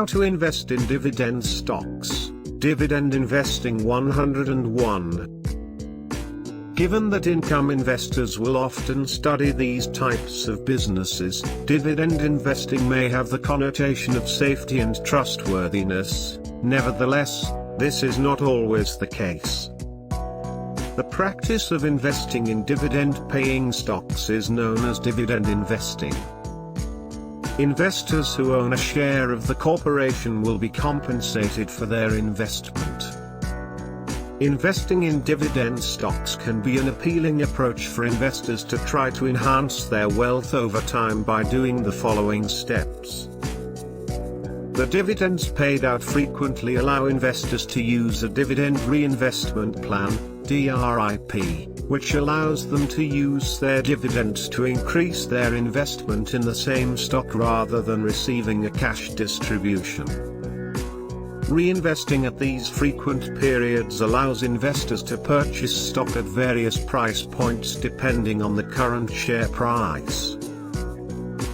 How to invest in dividend stocks. Dividend Investing 101. Given that income investors will often study these types of businesses, dividend investing may have the connotation of safety and trustworthiness. Nevertheless, this is not always the case. The practice of investing in dividend-paying stocks is known as dividend investing. Investors who own a share of the corporation will be compensated for their investment. Investing in dividend stocks can be an appealing approach for investors to try to enhance their wealth over time by doing the following steps. The dividends paid out frequently allow investors to use a dividend reinvestment plan, DRIP, which allows them to use their dividends to increase their investment in the same stock rather than receiving a cash distribution. Reinvesting at these frequent periods allows investors to purchase stock at various price points depending on the current share price.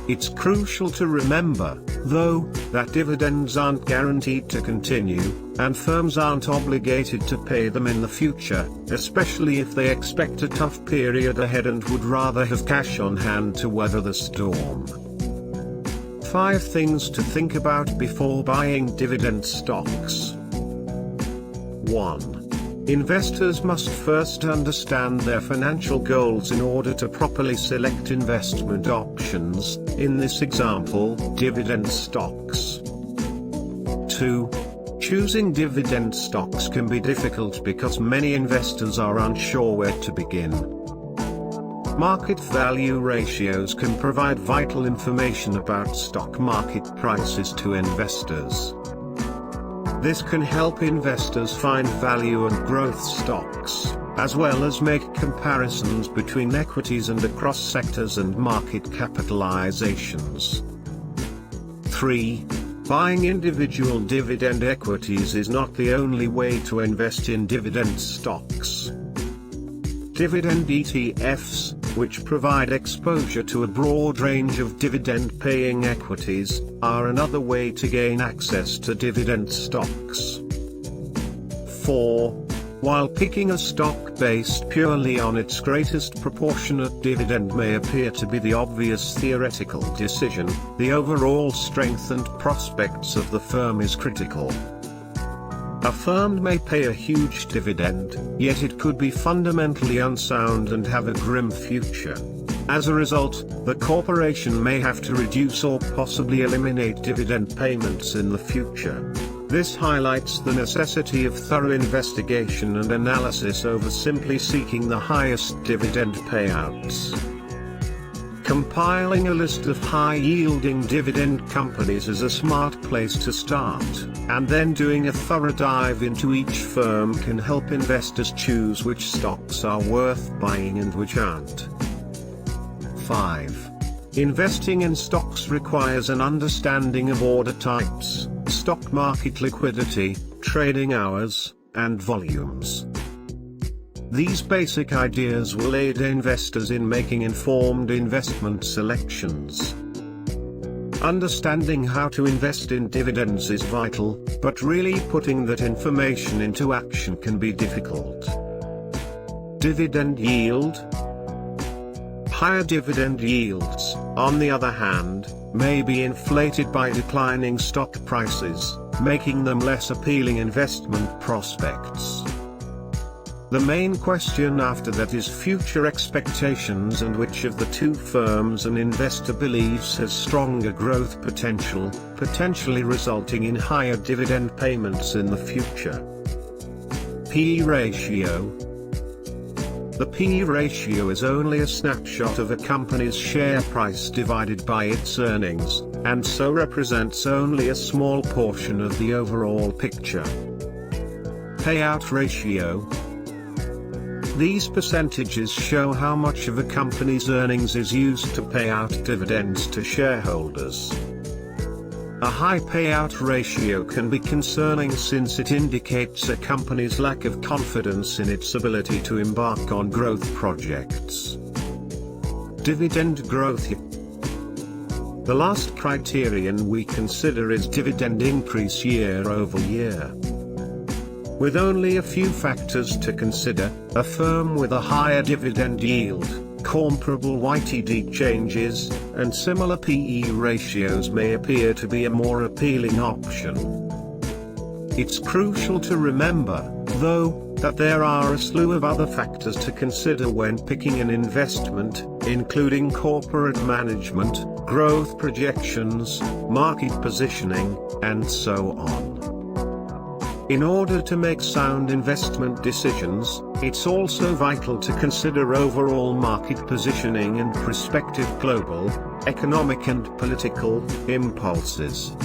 It's crucial to remember, though, that dividends aren't guaranteed to continue, and firms aren't obligated to pay them in the future, especially if they expect a tough period ahead and would rather have cash on hand to weather the storm. 5 things to think about before buying dividend stocks. 1. Investors must first understand their financial goals in order to properly select investment options, in this example, dividend stocks. 2. Choosing dividend stocks can be difficult because many investors are unsure where to begin. Market value ratios can provide vital information about stock market prices to investors. This can help investors find value and growth stocks, as well as make comparisons between equities and across sectors and market capitalizations. 3. Buying individual dividend equities is not the only way to invest in dividend stocks. Dividend ETFs, which provide exposure to a broad range of dividend-paying equities, are another way to gain access to dividend stocks. 4. While picking a stock based purely on its greatest proportionate dividend may appear to be the obvious theoretical decision, the overall strength and prospects of the firm is critical. A firm may pay a huge dividend, yet it could be fundamentally unsound and have a grim future. As a result, the corporation may have to reduce or possibly eliminate dividend payments in the future. This highlights the necessity of thorough investigation and analysis over simply seeking the highest dividend payouts. Compiling a list of high-yielding dividend companies is a smart place to start, and then doing a thorough dive into each firm can help investors choose which stocks are worth buying and which aren't. 5. Investing in stocks requires an understanding of order types, stock market liquidity, trading hours, and volumes. These basic ideas will aid investors in making informed investment selections. Understanding how to invest in dividends is vital, but really putting that information into action can be difficult. Dividend yield. Higher dividend yields, on the other hand, may be inflated by declining stock prices, making them less appealing investment prospects. The main question after that is future expectations and which of the two firms an investor believes has stronger growth potential, potentially resulting in higher dividend payments in the future. P/E ratio. The P/E ratio is only a snapshot of a company's share price divided by its earnings, and so represents only a small portion of the overall picture. Payout ratio. These percentages show how much of a company's earnings is used to pay out dividends to shareholders. A high payout ratio can be concerning since it indicates a company's lack of confidence in its ability to embark on growth projects. Dividend growth. The last criterion we consider is dividend increase year over year. With only a few factors to consider, a firm with a higher dividend yield, comparable YTD changes, and similar PE ratios may appear to be a more appealing option. It's crucial to remember, though, that there are a slew of other factors to consider when picking an investment, including corporate management, growth projections, market positioning, and so on. In order to make sound investment decisions, it's also vital to consider overall market positioning and prospective global, economic and political impulses.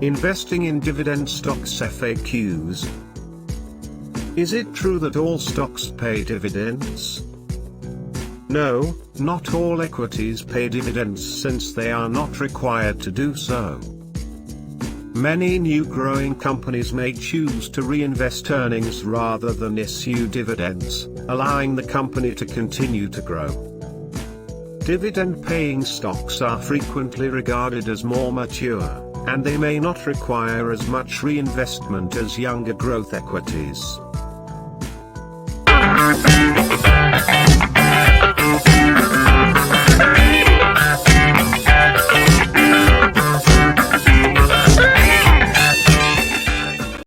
Investing in dividend stocks FAQs. Is it true that all stocks pay dividends? No, not all equities pay dividends since they are not required to do so. Many new growing companies may choose to reinvest earnings rather than issue dividends, allowing the company to continue to grow. Dividend-paying stocks are frequently regarded as more mature, and they may not require as much reinvestment as younger growth equities.